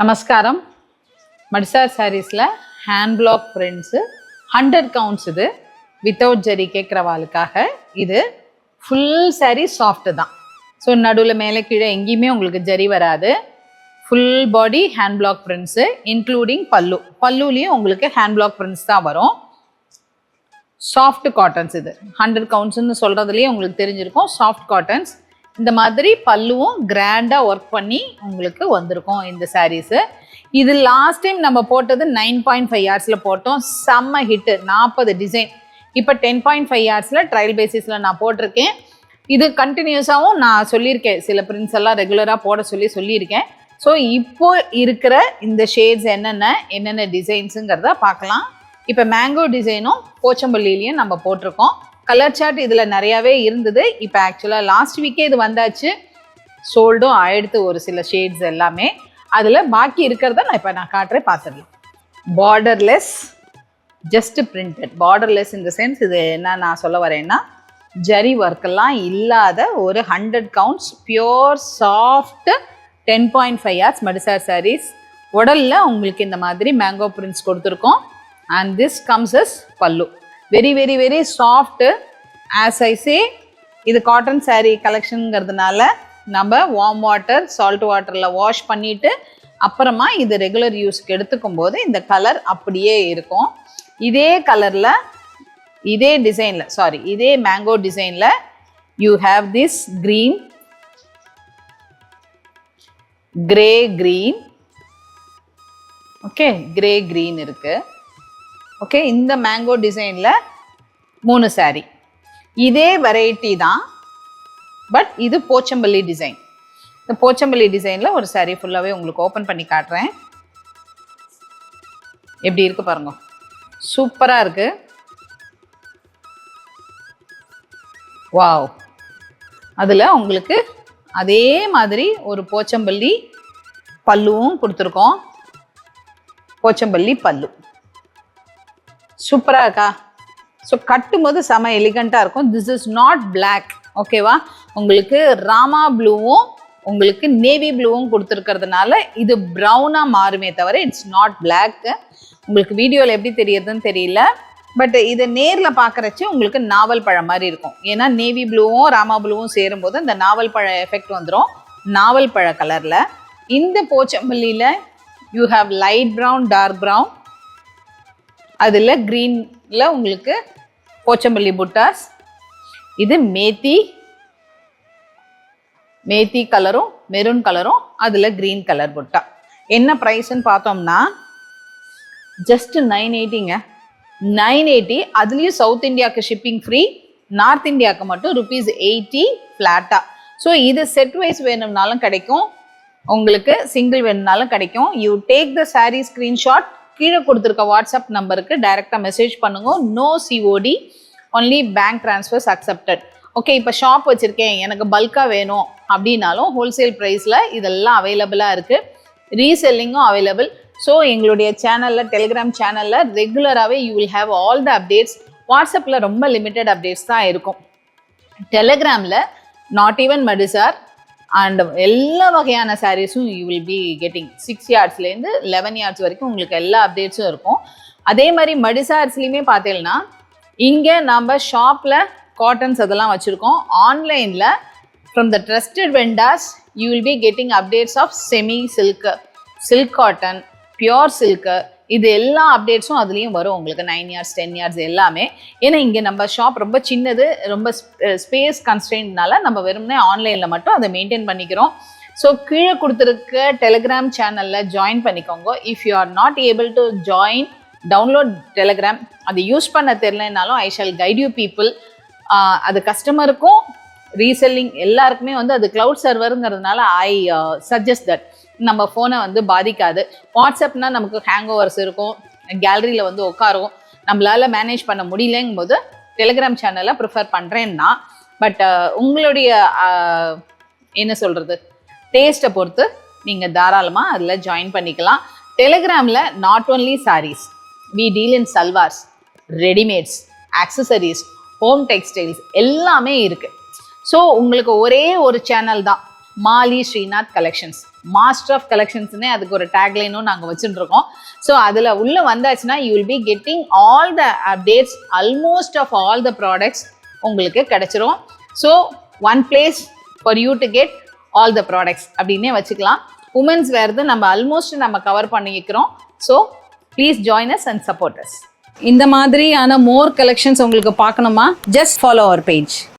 நமஸ்காரம். மடிசார் சாரீஸில் hand block prints 100 counts. இது வித்தவுட் ஜரி கேட்குறவாளுக்காக. இது ஃபுல் சாரீ சாஃப்ட்டு தான். ஸோ நடுவில் மேலே கீழே எங்கேயுமே உங்களுக்கு ஜரி வராது. Full body hand block prints including பல்லுலேயும் உங்களுக்கு ஹேண்ட் பிளாக் பிரிண்ட்ஸ் தான் வரும். Soft cottons. இது 100 கவுண்ட்ஸ்ன்னு சொல்கிறதுலேயே உங்களுக்கு தெரிஞ்சிருக்கும். Soft cottons. இந்த மாதிரி பல்லுவும் கிராண்டாக ஒர்க் பண்ணி உங்களுக்கு வந்திருக்கும் இந்த சாரீஸு. இது லாஸ்ட் டைம் நம்ம போட்டது 9.5 ஹார்ஸில் போட்டோம். செம்ம ஹிட்டு. 40 டிசைன். இப்போ 10.5 ஹார்ஸில் ட்ரையல் பேசிஸில் நான் போட்டிருக்கேன். இது கண்டினியூஸாகவும் நான் சொல்லியிருக்கேன். சில பிரிண்ட்ஸ் எல்லாம் ரெகுலராக போட சொல்லியிருக்கேன். ஸோ இப்போ இருக்கிற இந்த ஷேட்ஸ் என்னென்ன டிசைன்ஸுங்கிறத பார்க்கலாம். இப்போ மேங்கோ டிசைனும் போச்சம்பள்ளியிலையும் நம்ம போட்டிருக்கோம். கலர் சார்ட் இதில் நிறையாவே இருந்தது. இப்போ ஆக்சுவலாக லாஸ்ட் வீக்கே இது வந்தாச்சு. சோல்டும் ஆயிடுத்து ஒரு சில ஷேட்ஸ் எல்லாமே. அதில் பாக்கி இருக்கிறத நான் காட்டுறேன், பார்த்துடலாம். Borderless, just printed. Borderless in the sense இது என்ன நான் சொல்ல வரேன்னா, ஜரி ஒர்க்கெல்லாம் இல்லாத ஒரு 100 கவுண்ட்ஸ் பியோர் சாஃப்ட் 10.5 ஹார்ஸ் மடிசார் சாரீஸ். உடலில் உங்களுக்கு இந்த மாதிரி மேங்கோ பிரிண்ட்ஸ் கொடுத்துருக்கோம். And this comes as pallu. Very very very soft. As I say, இது காட்டன் சாரீ கலெக்ஷனுங்கிறதுனால நம்ம வார்ம் வாட்டர், சால்ட் வாட்டரில் வாஷ் பண்ணிவிட்டு அப்புறமா இது ரெகுலர் யூஸ்க்கு எடுத்துக்கும் போது இந்த கலர் அப்படியே இருக்கும். இதே கலரில், இதே டிசைனில், இதே மேங்கோ டிசைனில் you have this green, grey green. Okay, grey green இருக்குது. ஓகே, இந்த மேங்கோ டிசைனில் 3 சாரீ. இதே வெரைட்டி தான், பட் இது போச்சம்பள்ளி டிசைன். இந்த போச்சம்பள்ளி டிசைனில் ஒரு சாரீ ஃபுல்லாகவே உங்களுக்கு ஓப்பன் பண்ணி காட்டுறேன். எப்படி இருக்குது பாருங்க. சூப்பராக இருக்குது. வாவ். அதில் உங்களுக்கு அதே மாதிரி ஒரு போச்சம்பள்ளி பல்லுவும் கொடுத்துருக்கோம். போச்சம்பள்ளி பல்லு சூப்பராக இருக்கா? ஸோ கட்டும்போது செம எலிகண்ட்டாக இருக்கும். This is not black. ஓகேவா? உங்களுக்கு ராமா ப்ளூவும் உங்களுக்கு நேவி ப்ளூவும் கொடுத்துருக்கிறதுனால இது ப்ரௌனாக மாறுமே தவிர இட்ஸ் நாட் பிளாக். உங்களுக்கு வீடியோவில் எப்படி தெரியுதுன்னு தெரியல, பட் இதை நேரில் பார்க்குறச்சு உங்களுக்கு நாவல் பழம் மாதிரி இருக்கும். ஏன்னா நேவி ப்ளூவும் ராமா ப்ளூவும் சேரும்போது இந்த நாவல் பழ எஃபெக்ட் வந்துடும். நாவல் பழ கலரில் இந்த போச்சம்பள்ளியில் you have light brown, dark brown. அதில் க்ரீனில் உங்களுக்கு போச்சம்பள்ளி புட்டாஸ். இது மேத்தி கலரும் மெரூன் கலரும், அதில் க்ரீன் கலர் புட்டா. என்ன ப்ரைஸ்ன்னு பார்த்தோம்னா ஜஸ்ட் 980ங்க. 980. அதுலேயும் சவுத் இந்தியாவுக்கு ஷிப்பிங் ஃப்ரீ, நார்த் இந்தியாவுக்கு மட்டும் ₹80 ஃப்ளாட்டாக. ஸோ இது செட் வைஸ் வேணும்னாலும் கிடைக்கும், உங்களுக்கு சிங்கிள் வேணும்னாலும் கிடைக்கும். You take the sari screenshot, கீழே கொடுத்துருக்க வாட்ஸ்அப் நம்பருக்கு டைரெக்டாக மெசேஜ் பண்ணுங்க. No COD, only bank transfers accepted. Okay, இப்போ ஷாப் வச்சுருக்கேன், எனக்கு பல்காக வேணும் அப்படின்னாலும் ஹோல்சேல் ப்ரைஸில் இதெல்லாம் அவைலபிளாக இருக்குது. ரீசெல்லிங்கும் அவைலபிள். ஸோ எங்களுடைய சேனலில், டெலிகிராம் சேனலில் ரெகுலராகவே you will have all the updates. வாட்ஸ்அப்பில் ரொம்ப லிமிட்டட் அப்டேட்ஸ் தான் இருக்கும். டெலிகிராமில் நாட் ஈவன் மடிசார் அண்ட் எல்லா வகையான சாரீஸும் யூ வில் பி கெட்டிங். 6 yardsலேருந்து 11 yards வரைக்கும் உங்களுக்கு எல்லா அப்டேட்ஸும் இருக்கும். அதே மாதிரி மடிசார்ஸ்லேயுமே பார்த்தீங்கன்னா இங்கே நம்ம ஷாப்பில் காட்டன்ஸ் அதெல்லாம் வச்சுருக்கோம். ஆன்லைனில் from the trusted vendors you will be getting updates of semi silk, silk cotton, pure silk. இது எல்லா அப்டேட்ஸும் அதுலேயும் வரும் உங்களுக்கு. 9 yards, 10 yards எல்லாமே. ஏன்னா இங்கே நம்ம ஷாப் ரொம்ப சின்னது, ரொம்ப ஸ்பேஸ் கன்ஸ்ட்ரெயின்ட்னால நம்ம வெறும்னே ஆன்லைனில் மட்டும் அதை மெயின்டைன் பண்ணிக்கிறோம். ஸோ கீழே கொடுத்துருக்க டெலிகிராம் சேனலில் ஜாயின் பண்ணிக்கோங்க. If you are not able to join, download Telegram. அது யூஸ் பண்ண தெரிலனாலும் I shall guide you people. அது கஸ்டமருக்கும் ரீசெல்லிங் எல்லாருக்குமே அது க்ளவுட் சர்வருங்கிறதுனால ஐ சஜஸ்ட் தட். நம்ம ஃபோனை பாதிக்காது. வாட்ஸ்அப்னா நமக்கு ஹேங் ஓவர்ஸ் இருக்கும், கேலரியில் உட்காரும், நம்மளால் மேனேஜ் பண்ண முடியலங்கும் போது டெலிகிராம் சேனலை ப்ரிஃபர் பண்ணுறேன்னா. பட் உங்களுடைய என்ன சொல்கிறது, டேஸ்ட்டை பொறுத்து நீங்கள் தாராளமாக அதில் ஜாயின் பண்ணிக்கலாம். டெலிகிராமில் not only saris, we deal in salwars, readymades, accessories, home textiles எல்லாமே இருக்குது. ஸோ உங்களுக்கு ஒரே ஒரு சேனல் தான், Mali Srinath collections. Master of கலெக்ஷன்ஸ்னே அதுக்கு ஒரு டேக்லைனும் நாங்கள் வச்சுட்டு இருக்கோம். ஸோ அதில் உள்ள வந்தாச்சுன்னா you will be getting all the updates almost of all the products உங்களுக்கு கிடைச்சிரும். So one place for you to get all the products அப்படின்னே வச்சுக்கலாம். உமன்ஸ் வேர்து நம்ம ஆல்மோஸ்ட் நம்ம கவர் பண்ணிக்கிறோம். So please join us and support us. இந்த மாதிரியான மோர் கலெக்ஷன்ஸ் உங்களுக்கு பார்க்கணுமா? Just follow our page.